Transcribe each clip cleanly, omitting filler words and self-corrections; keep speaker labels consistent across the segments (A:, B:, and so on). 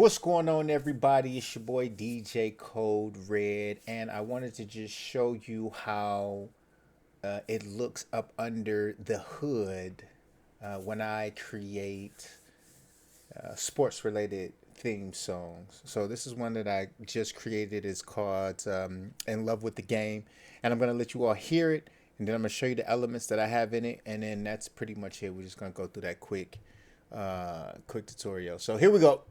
A: What's going on, everybody? It's your boy DJ Code Red, and I wanted to just show you how it looks up under the hood when I create sports related theme songs. So, this is one that I just created. It's called In Love with the Game, and I'm going to let you all hear it, and then I'm going to show you the elements that I have in it, and then that's pretty much it. We're just going to go through that quick tutorial. So, here we go.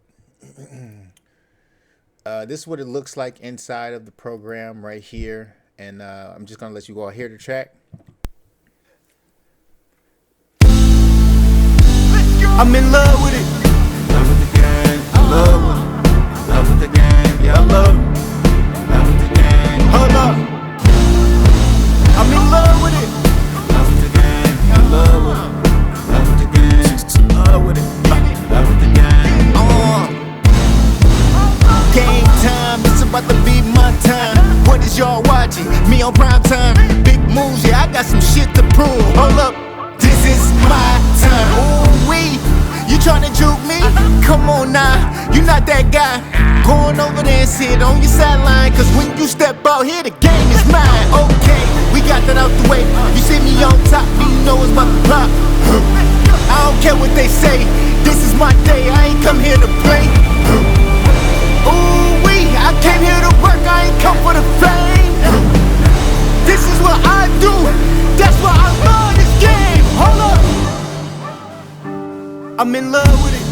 A: This is what it looks like inside of the program right here, and I'm just gonna let you all hear the track.
B: I'm in love with it. Love with the game. Love with it. Love with the game. Yeah, I love it. Love with the game. Hold up. I'm in love with it. Love with the game. Yeah, love with it. Love with the game. Love with it. Love with the game. Game time, it's about to be my time. What is y'all watching? Me on prime time. Big moves, yeah, I got some shit to prove. Hold up, this is my time. Ooh wee, you tryna juke me? Come on now, you not that guy. Going over there and sit on your sideline, cause when you step out here, the game is mine. Okay, we got that out the way. You see me on top, you know it's about to pop. I don't care what they say, this is my day, I ain't come here to play. Ooh-wee, I came here to work, I ain't come for the fame. This is what I do, that's why I love this game. Hold up, I'm in love with it.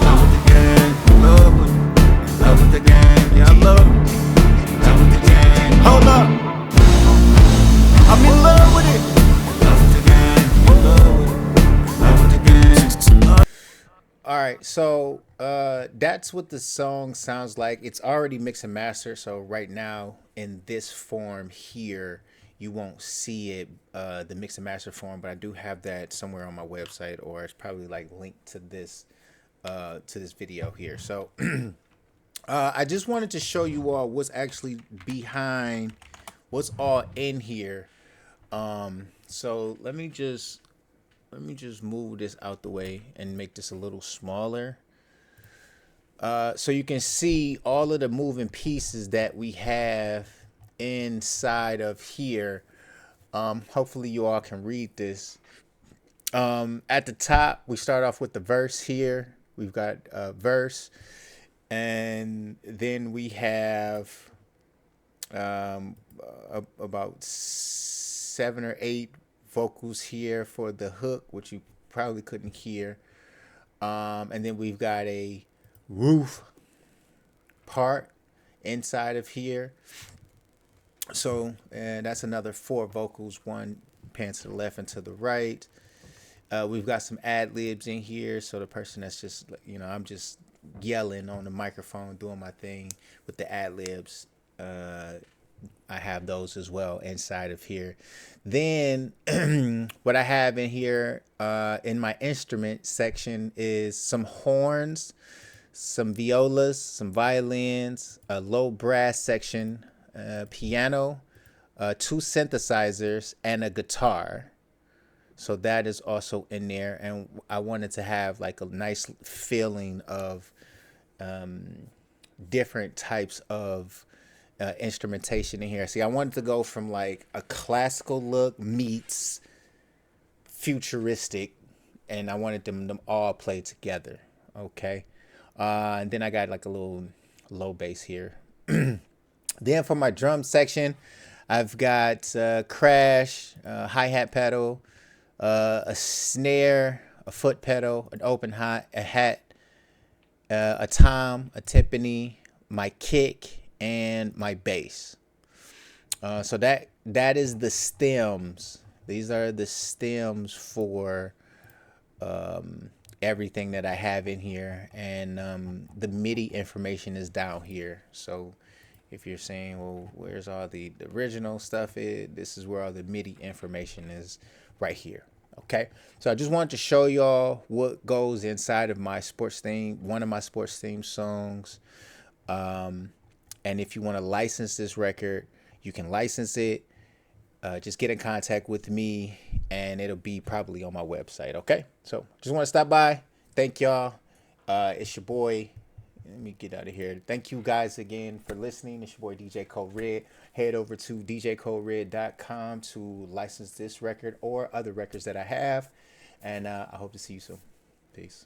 B: Love with the game, love with it. Love with the game, yeah I love it. Love with the game, hold up, I'm in love with it. Love with the game, love with it. Love with the game.
A: All right, so that's what the song sounds like. It's already mixed and mastered, so right now in this form here, you won't see it, the mix and master form, but I do have that somewhere on my website, or it's probably like linked to this video here. So I just wanted to show you all what's actually behind, what's all in here. So let me just move this out the way and make this a little smaller. So you can see all of the moving pieces that we have inside of here. Hopefully you all can read this. At the top, we start off with the verse here. We've got a verse, and then we have about 7 or 8 vocals here for the hook, which you probably couldn't hear. And then we've got a roof part inside of here. So, and that's another 4 vocals, one pan to the left and to the right. We've got some ad libs in here. So the person that's just, I'm just yelling on the microphone, doing my thing with the ad libs. I have those as well inside of here. Then what I have in here in my instrument section is some horns, some violas, some violins, a low brass section, piano, 2 synthesizers, and a guitar. So that is also in there. And I wanted to have like a nice feeling of different types of instrumentation in here. See, I wanted to go from like a classical look meets futuristic, and I wanted them all play together. Okay. And then I got like a little low bass here. Then for my drum section, I've got crash, hi-hat pedal, a snare, a foot pedal, an open hat, a hat, a tom, a timpani, my kick, and my bass. So that is the stems. These are the stems for everything that I have in here, and the MIDI information is down here. So if you're saying, well, where's all the original stuff? This is where all the MIDI information is, right here. Okay, so I just wanted to show y'all what goes inside of my sports theme, one of my sports theme songs. And if you want to license this record, you can license it. Just get in contact with me, and it'll be probably on my website. Okay, so just want to stop by. Thank y'all. It's your boy Let me get out of here. Thank you guys again for listening. It's your boy DJ Code Red. Head over to djcodered.com to license this record or other records that I have. And I hope to see you soon. Peace.